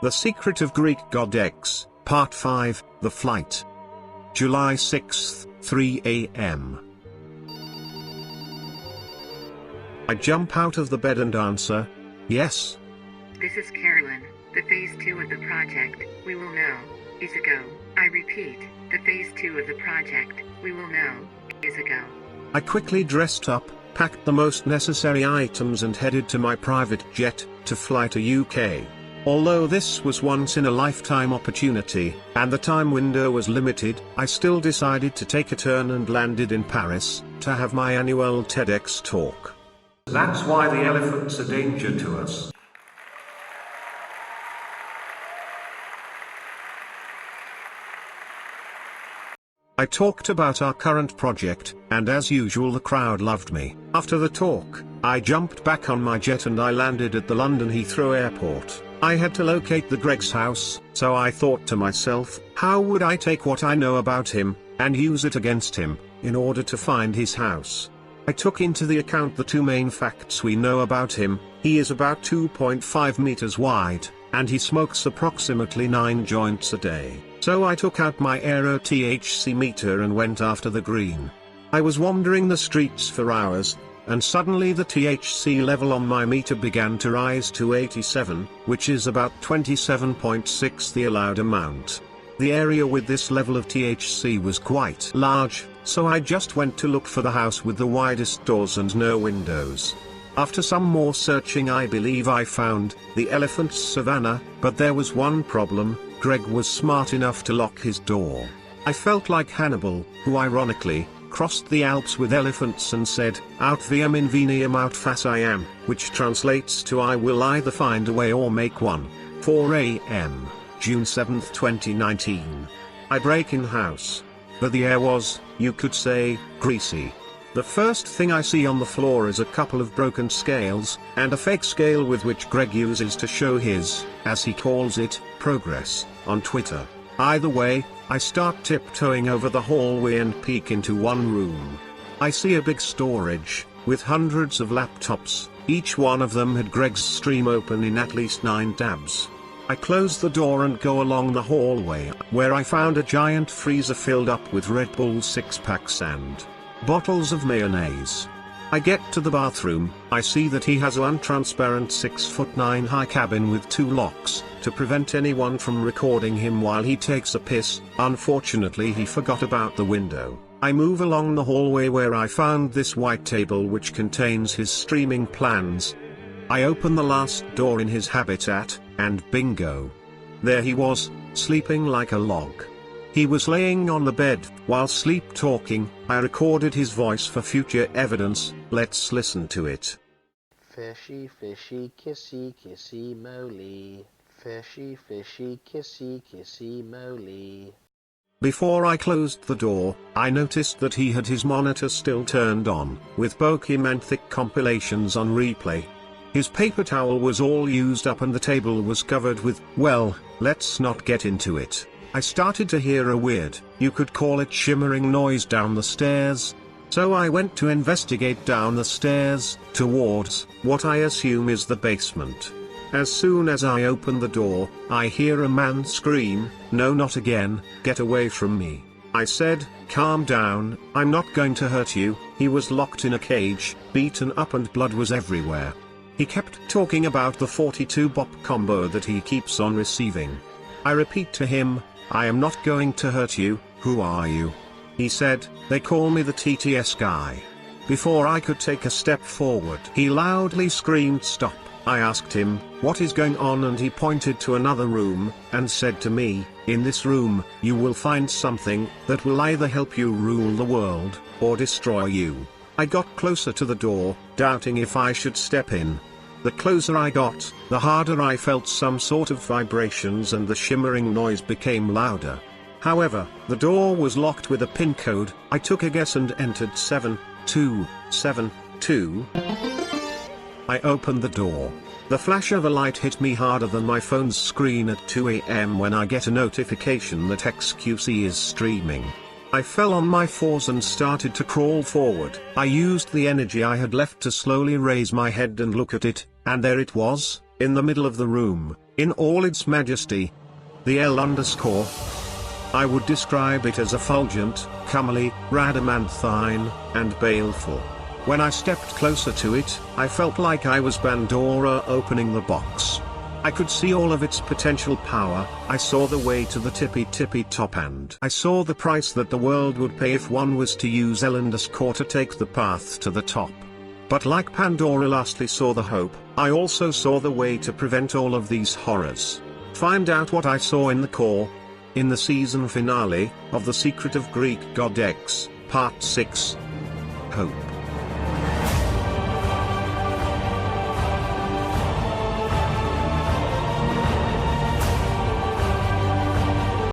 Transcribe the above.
The Secret of greekgodx, Part 5, The Flight. July 6, 3 a.m. I jump out of the bed and answer, yes. This is Carolyn. The phase 2 of the project, we will know, is a go. I repeat, the phase 2 of the project, we will know, is a go. I quickly dressed up, packed the most necessary items and headed to my private jet, to fly to UK. Although this was once-in-a-lifetime opportunity, and the time window was limited, I still decided to take a turn and landed in Paris, to have my annual TEDx talk. That's why the elephant's a danger to us. I talked about our current project, and as usual the crowd loved me. After the talk, I jumped back on my jet and I landed at the London Heathrow Airport. I had to locate the Greg's house, so I thought to myself, how would I take what I know about him, and use it against him, in order to find his house? I took into the account the two main facts we know about him. He is about 2.5 meters wide, and he smokes approximately 9 joints a day. So I took out my Aero THC meter and went after the green. I was wandering the streets for hours, and suddenly the THC level on my meter began to rise to 87, which is about 27.6 the allowed amount. The area with this level of THC was quite large, so I just went to look for the house with the widest doors and no windows. After some more searching I believe I found the elephant's savannah, but there was one problem. Greg was smart enough to lock his door. I felt like Hannibal, who ironically crossed the Alps with elephants and said, "Aut viam inveniam aut faciem," which translates to "I will either find a way or make one." 4 a.m., June 7, 2019. I break in house. But the air was, you could say, greasy. The first thing I see on the floor is a couple of broken scales, and a fake scale with which Greg uses to show his, as he calls it, progress, on Twitter. Either way, I start tiptoeing over the hallway and peek into one room. I see a big storage, with hundreds of laptops. Each one of them had Greg's stream open in at least 9 tabs. I close the door and go along the hallway, where I found a giant freezer filled up with Red Bull 6-packs and bottles of mayonnaise. I get to the bathroom. I see that he has one transparent 6'9" high cabin with 2 locks, to prevent anyone from recording him while he takes a piss. Unfortunately he forgot about the window. I move along the hallway where I found this white table which contains his streaming plans. I open the last door in his habitat, and bingo! There he was, sleeping like a log. He was laying on the bed, while sleep talking. I recorded his voice for future evidence. Let's listen to it. Fishy, fishy, kissy, kissy, moly. Fishy, fishy, kissy, kissy, moly. Before I closed the door, I noticed that he had his monitor still turned on, with Pokemon thick compilations on replay. His paper towel was all used up and the table was covered with, well, let's not get into it. I started to hear a weird, you could call it shimmering noise down the stairs. So I went to investigate down the stairs, towards, what I assume is the basement. As soon as I open the door, I hear a man scream, "No, not again, get away from me." I said, "Calm down, I'm not going to hurt you." He was locked in a cage, beaten up and blood was everywhere. He kept talking about the 42 bop combo that he keeps on receiving. I repeat to him, "I am not going to hurt you, who are you?" He said, "They call me the TTS guy." Before I could take a step forward, he loudly screamed, "Stop." I asked him, "What is going on?" and he pointed to another room, and said to me, "In this room, you will find something that will either help you rule the world, or destroy you." I got closer to the door, doubting if I should step in. The closer I got, the harder I felt some sort of vibrations and the shimmering noise became louder. However, the door was locked with a pin code. I took a guess and entered 7272. I opened the door. The flash of a light hit me harder than my phone's screen at 2 a.m. when I get a notification that XQC is streaming. I fell on my fours and started to crawl forward. I used the energy I had left to slowly raise my head and look at it, and there it was, in the middle of the room, in all its majesty. The L underscore. I would describe it as effulgent, comely, radamanthine, and baleful. When I stepped closer to it, I felt like I was Pandora opening the box. I could see all of its potential power. I saw the way to the tippy top, and I saw the price that the world would pay if one was to use L underscore to take the path to the top. But like Pandora lastly saw the hope, I also saw the way to prevent all of these horrors. Find out what I saw in the core, in the season finale, of The Secret of Greek God X, Part 6. Hope.